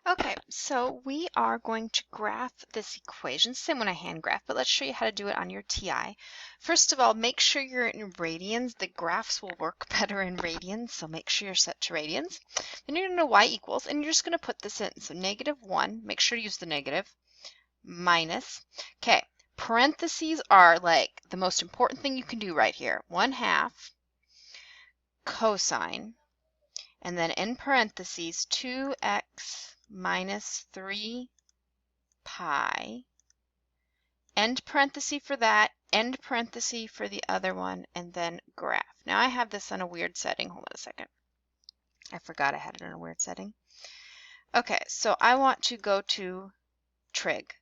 Okay, so we are going to graph this equation, same when I hand graph, but let's show you how to do it on your TI. First of all, make sure you're in radians. The graphs will work better in radians, so make sure you're set to radians. Then you're going to y equals, and you're just going to put this in. So -1, make sure to use the negative, minus. Okay, parentheses are like the most important thing you can do right here. 1/2 cosine, and then in parentheses, 2x minus 3 pi, end parenthesis for that, end parenthesis for the other one, and then graph. Now I have this on a weird setting. Hold on a second. I forgot I had it in a weird setting. Okay, so I want to go to trig,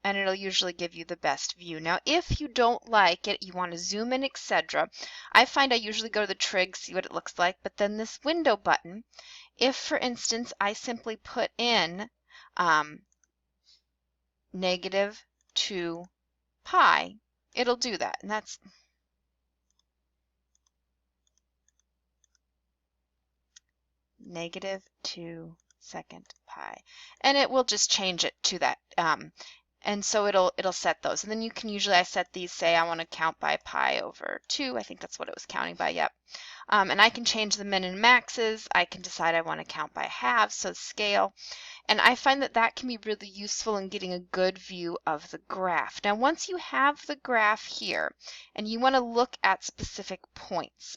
and it'll usually give you the best view. Now, if you don't like it, you want to zoom in, etc., I find I usually go to the trig, see what it looks like, but then this window button, if, for instance, I simply put in -2 pi, it'll do that, and that's -2 second pi, and it will just change it to that. And so it'll set those, and then you can usually, I set these, say I want to count by pi over 2. I think that's what it was counting by. Yep. And I can change the min and maxes. I can decide I want to count by halves, so scale. And I find that that can be really useful in getting a good view of the graph. Now, once you have the graph here, and you want to look at specific points,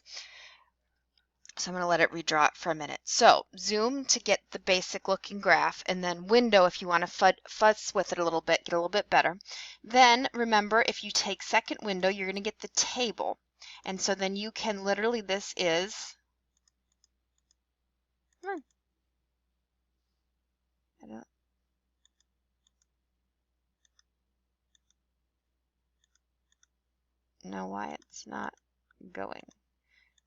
so I'm going to let it redraw it for a minute. So zoom to get the basic looking graph, and then window if you want to fuzz with it a little bit, get a little bit better. Then remember, if you take second window, you're going to get the table. And so then you can literally, this is, I don't know why it's not going.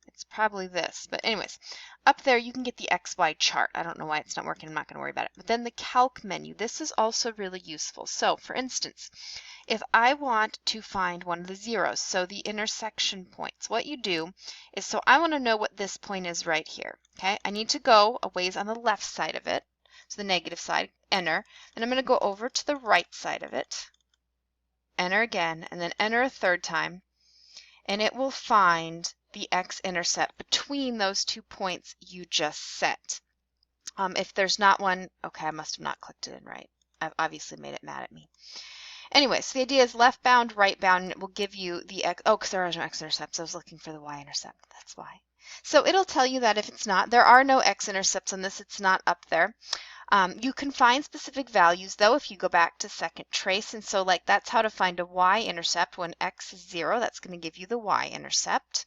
It's probably this, but anyways, up there you can get the XY chart. I don't know why it's not working. I'm not going to worry about it. But then the calc menu, this is also really useful. So for instance, if I want to find one of the zeros, so the intersection points, what you do is, so I want to know what this point is right here. Okay, I need to go a ways on the left side of it, so the negative side, enter. Then I'm going to go over to the right side of it, enter again, and then enter a third time, and it will find the x-intercept between those 2 points you just set. If there's not one, okay, I must have not clicked it in right. I've obviously made it mad at me. Anyway, so the idea is left bound, right bound, and it will give you the x, oh, because there are no x-intercepts. I was looking for the y-intercept, that's why. So it'll tell you that if it's not, there are no x-intercepts on this, it's not up there. You can find specific values though if you go back to second trace, and so like that's how to find a y-intercept. When x is 0, that's going to give you the y-intercept.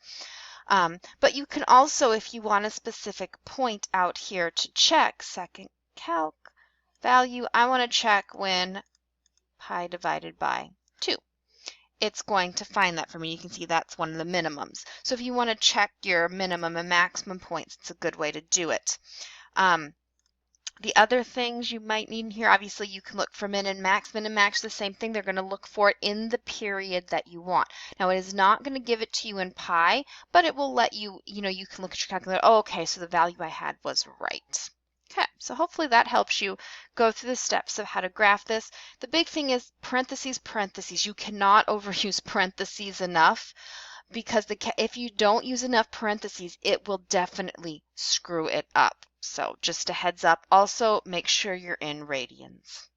But you can also, if you want a specific point out here to check, second calc value, I want to check when pi divided by 2. It's going to find that for me. You can see that's one of the minimums. So if you want to check your minimum and maximum points, it's a good way to do it. The other things you might need in here, obviously you can look for min and max. Min and max the same thing. They're going to look for it in the period that you want. Now it is not going to give it to you in pi, but it will let you, you can look at your calculator. Oh, okay, so the value I had was right. Okay, so hopefully that helps you go through the steps of how to graph this. The big thing is parentheses, parentheses. You cannot overuse parentheses enough, because if you don't use enough parentheses, it will definitely screw it up. So just a heads up. Also, make sure you're in radians.